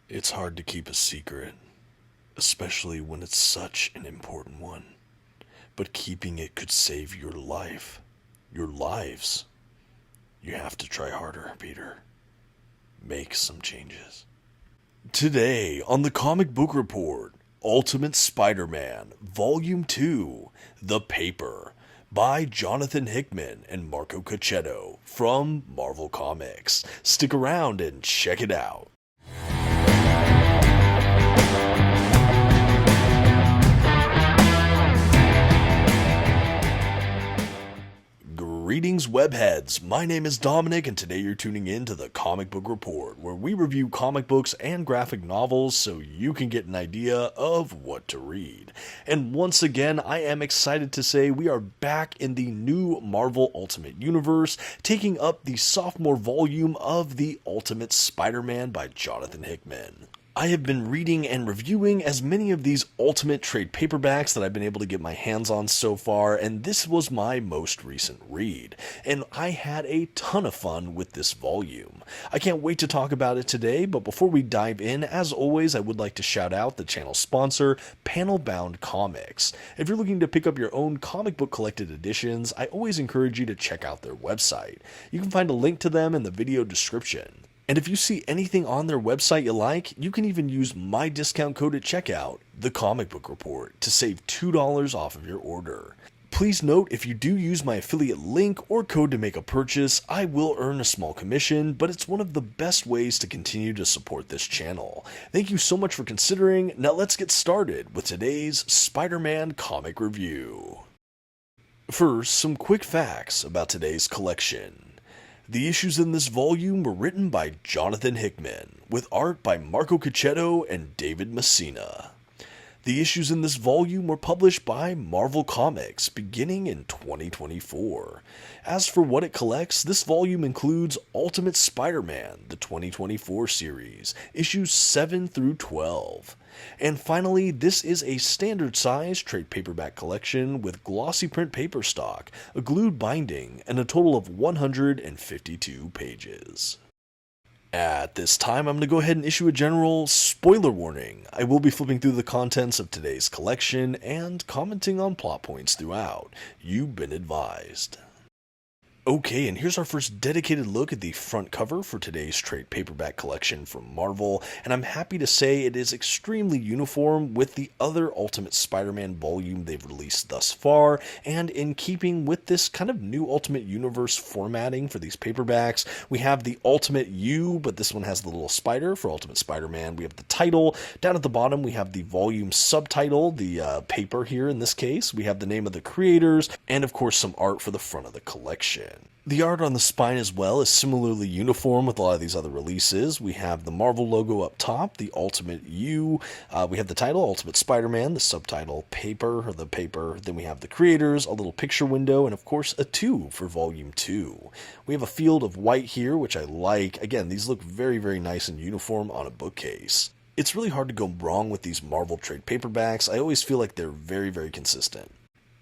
It's hard to keep a secret, especially when it's such an important one. But keeping it could save your life. Your lives. You have to try harder, Peter. Make some changes. Today on the Comic Book Report, Ultimate Spider-Man, Volume 2, The Paper, by Jonathan Hickman and Marco Checchetto from Marvel Comics. Stick around and check it out. Greetings, webheads. My name is Dominic, and today you're tuning in to the Comic Book Report, where we review comic books and graphic novels so you can get an idea of what to read. And once again, I am excited to say we are back in the new Marvel Ultimate Universe, taking up the sophomore volume of The Ultimate Spider-Man by Jonathan Hickman. I have been reading and reviewing as many of these Ultimate trade paperbacks that I've been able to get my hands on so far, and this was my most recent read, and I had a ton of fun with this volume. I can't wait to talk about it today, but before we dive in, as always, I would like to shout out the channel sponsor, Panel Bound Comics. If you're looking to pick up your own comic book collected editions, I always encourage you to check out their website. You can find a link to them in the video description. And if you see anything on their website you like, you can even use my discount code at checkout, TheComicBookReport, to save $2 off of your order. Please note, if you do use my affiliate link or code to make a purchase, I will earn a small commission, but it's one of the best ways to continue to support this channel. Thank you so much for considering. Now let's get started with today's Spider-Man comic review. First, some quick facts about today's collection. The issues in this volume were written by Jonathan Hickman, with art by Marco Checchetto and David Messina. The issues in this volume were published by Marvel Comics beginning in 2024. As for what it collects, this volume includes Ultimate Spider-Man, the 2024 series, issues 7 through 12. And finally, this is a standard size trade paperback collection with glossy print paper stock, a glued binding, and a total of 152 pages. At this time, I'm going to go ahead and issue a general spoiler warning. I will be flipping through the contents of today's collection and commenting on plot points throughout. You've been advised. Okay, and here's our first dedicated look at the front cover for today's trade paperback collection from Marvel, and I'm happy to say it is extremely uniform with the other Ultimate Spider-Man volume they've released thus far, and in keeping with this kind of new Ultimate Universe formatting for these paperbacks, we have the Ultimate U, but this one has the little spider for Ultimate Spider-Man. We have the title. Down at the bottom, we have the volume subtitle, the paper here in this case. We have the name of the creators, and of course some art for the front of the collection. The art on the spine as well is similarly uniform with a lot of these other releases. We have the Marvel logo up top, the Ultimate U. We have the title, Ultimate Spider-Man, the subtitle, paper, Then we have the creators, a little picture window, and of course a 2 for Volume 2. We have a field of white here, which I like. Again, these look very, very nice and uniform on a bookcase. It's really hard to go wrong with these Marvel trade paperbacks. I always feel like they're very, very consistent.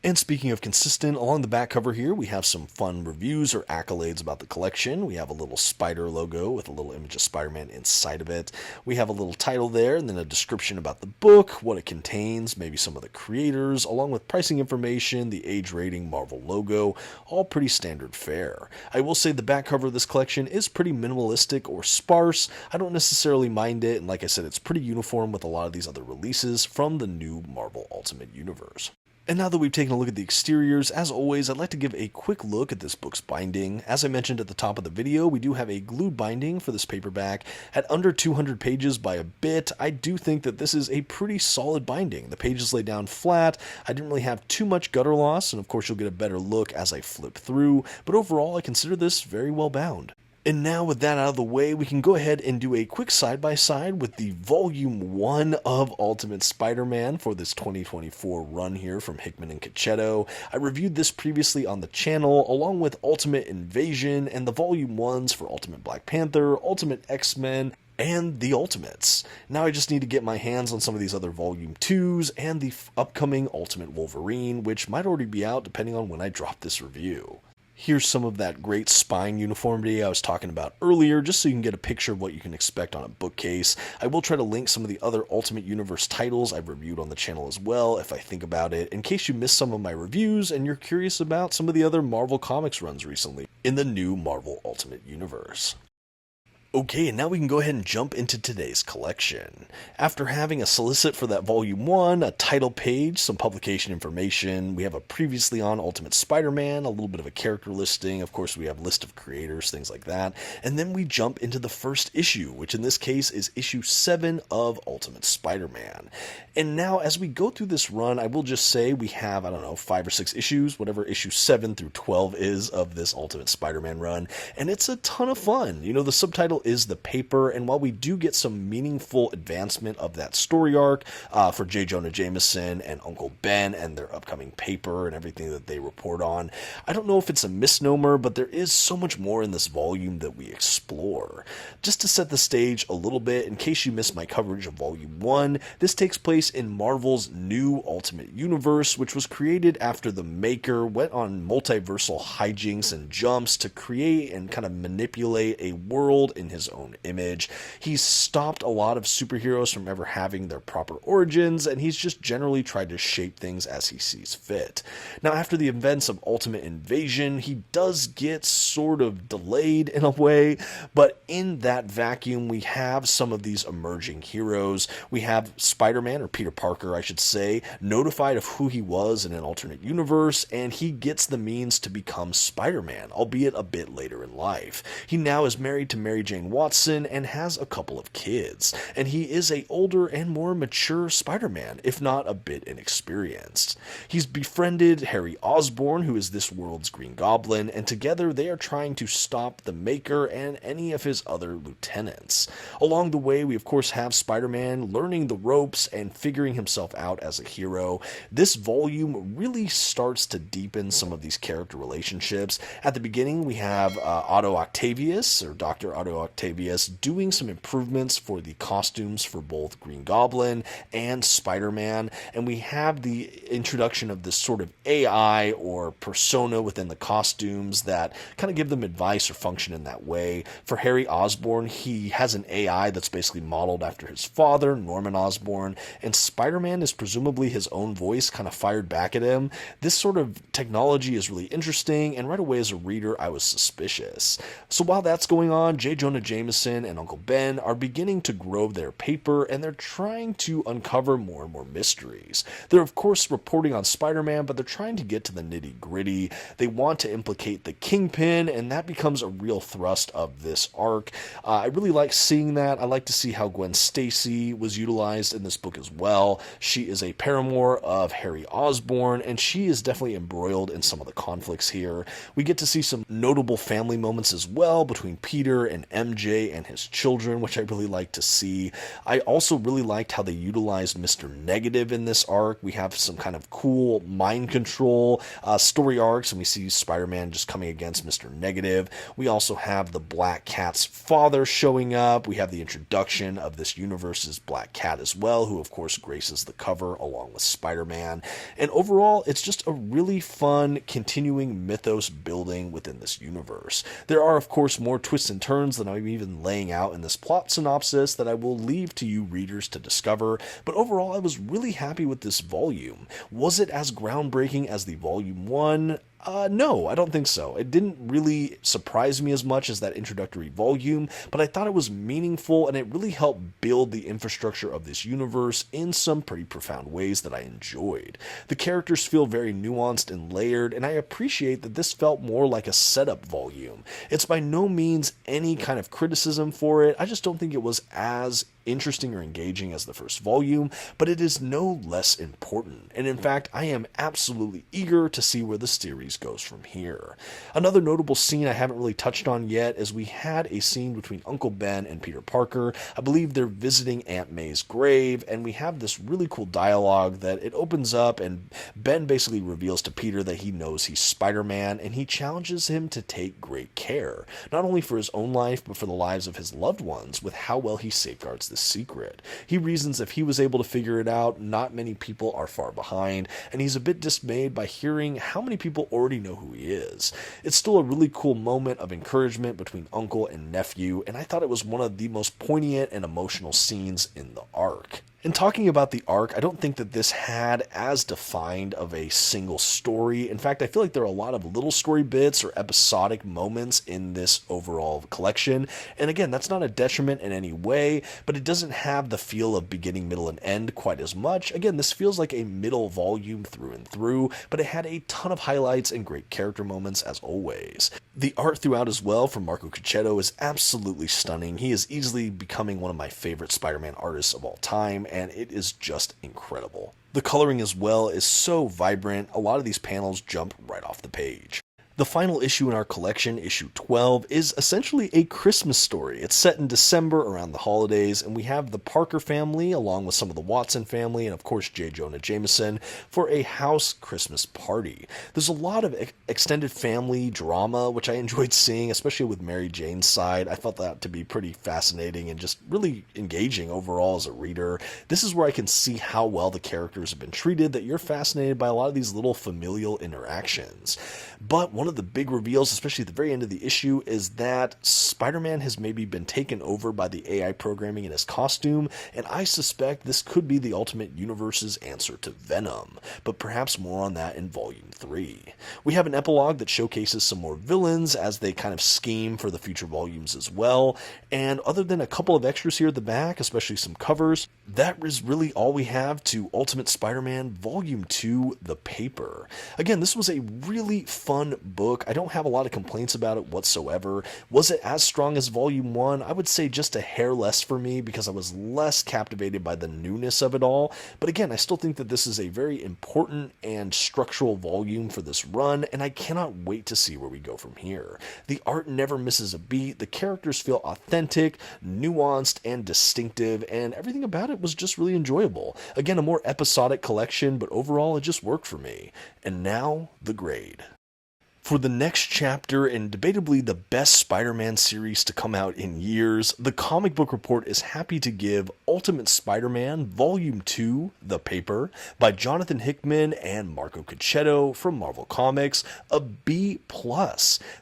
And speaking of consistent, along the back cover here, we have some fun reviews or accolades about the collection. We have a little spider logo with a little image of Spider-Man inside of it. We have a little title there, and then a description about the book, what it contains, maybe some of the creators, along with pricing information, the age rating, Marvel logo, all pretty standard fare. I will say the back cover of this collection is pretty minimalistic or sparse. I don't necessarily mind it, and like I said, it's pretty uniform with a lot of these other releases from the new Marvel Ultimate Universe. And now that we've taken a look at the exteriors, as always, I'd like to give a quick look at this book's binding. As I mentioned at the top of the video, we do have a glued binding for this paperback at under 200 pages by a bit. I do think that this is a pretty solid binding. The pages lay down flat. I didn't really have too much gutter loss, and of course you'll get a better look as I flip through, but overall I consider this very well bound. And now with that out of the way, we can go ahead and do a quick side-by-side with the Volume 1 of Ultimate Spider-Man for this 2024 run here from Hickman and Checchetto. I reviewed this previously on the channel, along with Ultimate Invasion and the Volume 1s for Ultimate Black Panther, Ultimate X-Men, and the Ultimates. Now I just need to get my hands on some of these other Volume 2s and the upcoming Ultimate Wolverine, which might already be out depending on when I drop this review. Here's some of that great spine uniformity I was talking about earlier, just so you can get a picture of what you can expect on a bookcase. I will try to link some of the other Ultimate Universe titles I've reviewed on the channel as well, if I think about it, in case you missed some of my reviews and you're curious about some of the other Marvel Comics runs recently in the new Marvel Ultimate Universe. Okay, and now we can go ahead and jump into today's collection. After having a solicit for that Volume 1, a title page, some publication information, we have a previously on Ultimate Spider-Man, a little bit of a character listing, of course we have list of creators, things like that, and then we jump into the first issue, which in this case is issue 7 of Ultimate Spider-Man. And now, as we go through this run, I will just say we have, 5 or 6 issues, whatever issue 7 through 12 is of this Ultimate Spider-Man run, and it's a ton of fun. You know, the subtitle is The Paper, and while we do get some meaningful advancement of that story arc for J. Jonah Jameson and Uncle Ben and their upcoming paper and everything that they report on, I don't know if it's a misnomer, but there is so much more in this volume that we explore. Just to set the stage a little bit, in case you missed my coverage of Volume 1, this takes place in Marvel's new Ultimate Universe, which was created after the Maker went on multiversal hijinks and jumps to create and kind of manipulate a world in his own image. He's stopped a lot of superheroes from ever having their proper origins, and he's just generally tried to shape things as he sees fit. Now, after the events of Ultimate Invasion, he does get sort of delayed in a way, but in that vacuum, we have some of these emerging heroes. We have Spider-Man, or Peter Parker, I should say, notified of who he was in an alternate universe, and he gets the means to become Spider-Man, albeit a bit later in life. He now is married to Mary Jane Watson and has a couple of kids, and he is a older and more mature Spider-Man, if not a bit inexperienced. He's befriended Harry Osborn, who is this world's Green Goblin, and together they are trying to stop the Maker and any of his other lieutenants. Along the way, we of course have Spider-Man learning the ropes and figuring himself out as a hero. This volume really starts to deepen some of these character relationships. At the beginning, we have Otto Octavius, or Dr. Otto Octavius, doing some improvements for the costumes for both Green Goblin and Spider-Man, and we have the introduction of this sort of AI or persona within the costumes that kind of give them advice or function in that way. For Harry Osborn, he has an AI that's basically modeled after his father, Norman Osborn, and Spider-Man is presumably his own voice kind of fired back at him. This sort of technology is really interesting, and right away as a reader, I was suspicious. So while that's going on, J. Jonah Jameson and Uncle Ben are beginning to grow their paper, and they're trying to uncover more and more mysteries. They're of course reporting on Spider-Man, but they're trying to get to the nitty-gritty. They want to implicate the Kingpin, and that becomes a real thrust of this arc. I really like seeing that. I like to see how Gwen Stacy was utilized in this book as well. She is a paramour of Harry Osborn, and she is definitely embroiled in some of the conflicts here. We get to see some notable family moments as well between Peter and MJ and his children, which I really like to see. I also really liked how they utilized Mr. Negative in this arc. We have some kind of cool mind control story arcs, and we see Spider-Man just coming against Mr. Negative. We also have the Black Cat's father showing up. We have the introduction of this universe's Black Cat as well, who of course graces the cover along with Spider-Man. And overall, it's just a really fun continuing mythos building within this universe. There are of course more twists and turns than I'm even laying out in this plot synopsis that I will leave to you readers to discover, but overall I was really happy with this volume. Was it as groundbreaking as the Volume 1? No, I don't think so. It didn't really surprise me as much as that introductory volume, but I thought it was meaningful, and it really helped build the infrastructure of this universe in some pretty profound ways that I enjoyed. The characters feel very nuanced and layered, and I appreciate that this felt more like a setup volume. It's by no means any kind of criticism for it. I just don't think it was as interesting or engaging as the first volume, but it is no less important, and in fact I am absolutely eager to see where the series goes from here. Another notable scene I haven't really touched on yet is we had a scene between Uncle Ben and Peter Parker. I believe they're visiting Aunt May's grave, and we have this really cool dialogue that it opens up, and Ben basically reveals to Peter that he knows he's Spider-Man, and he challenges him to take great care, not only for his own life but for the lives of his loved ones, with how well he safeguards this the secret. He reasons if he was able to figure it out, not many people are far behind, and he's a bit dismayed by hearing how many people already know who he is. It's still a really cool moment of encouragement between uncle and nephew, and I thought it was one of the most poignant and emotional scenes in the arc. In talking about the arc, I don't think that this had as defined of a single story. In fact, I feel like there are a lot of little story bits or episodic moments in this overall collection. And again, that's not a detriment in any way, but it doesn't have the feel of beginning, middle, and end quite as much. Again, this feels like a middle volume through and through, but it had a ton of highlights and great character moments as always. The art throughout as well from Marco Checchetto is absolutely stunning. He is easily becoming one of my favorite Spider-Man artists of all time, and it is just incredible. The coloring as well is so vibrant, a lot of these panels jump right off the page. The final issue in our collection, issue 12, is essentially a Christmas story. It's set in December around the holidays, and we have the Parker family, along with some of the Watson family, and of course J. Jonah Jameson, for a house Christmas party. There's a lot of extended family drama, which I enjoyed seeing, especially with Mary Jane's side. I felt that to be pretty fascinating and just really engaging overall as a reader. This is where I can see how well the characters have been treated, that you're fascinated by a lot of these little familial interactions. But one of the big reveals, especially at the very end of the issue, is that Spider-Man has maybe been taken over by the AI programming in his costume, and I suspect this could be the Ultimate Universe's answer to Venom, but perhaps more on that in Volume 3. We have an epilogue that showcases some more villains as they kind of scheme for the future volumes as well, and other than a couple of extras here at the back, especially some covers, that is really all we have to Ultimate Spider-Man Volume 2, The Paper. Again, this was a really fun book. I don't have a lot of complaints about it whatsoever. Was it as strong as Volume 1? I would say just a hair less for me because I was less captivated by the newness of it all. But again, I still think that this is a very important and structural volume for this run, and I cannot wait to see where we go from here. The art never misses a beat. The characters feel authentic, nuanced, and distinctive, and everything about it was just really enjoyable. Again, a more episodic collection, but overall it just worked for me. And now, the grade. For the next chapter, and debatably the best Spider-Man series to come out in years, the Comic Book Report is happy to give Ultimate Spider-Man Volume 2, The Paper, by Jonathan Hickman and Marco Checchetto from Marvel Comics, a B+.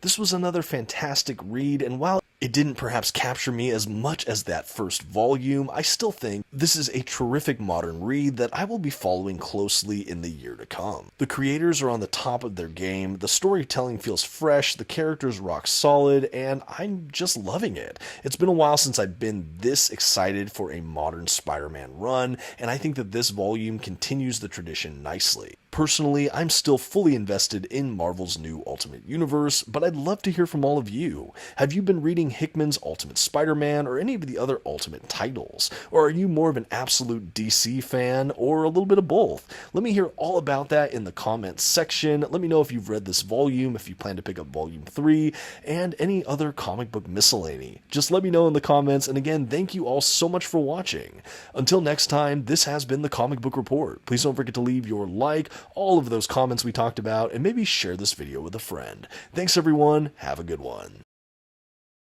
This was another fantastic read, and while it didn't perhaps capture me as much as that first volume, I still think this is a terrific modern read that I will be following closely in the year to come. The creators are on the top of their game, the storytelling feels fresh, the characters rock solid, and I'm just loving it. It's been a while since I've been this excited for a modern Spider-Man run, and I think that this volume continues the tradition nicely. Personally, I'm still fully invested in Marvel's new Ultimate Universe, but I'd love to hear from all of you. Have you been reading Hickman's Ultimate Spider-Man or any of the other Ultimate titles? Or are you more of an absolute DC fan, or a little bit of both? Let me hear all about that in the comments section. Let me know if you've read this volume, if you plan to pick up Volume 3, and any other comic book miscellany. Just let me know in the comments, and again, thank you all so much for watching. Until next time, this has been the Comic Book Report. Please don't forget to leave your like, all of those comments we talked about, and maybe share this video with a friend. Thanks everyone, have a good one.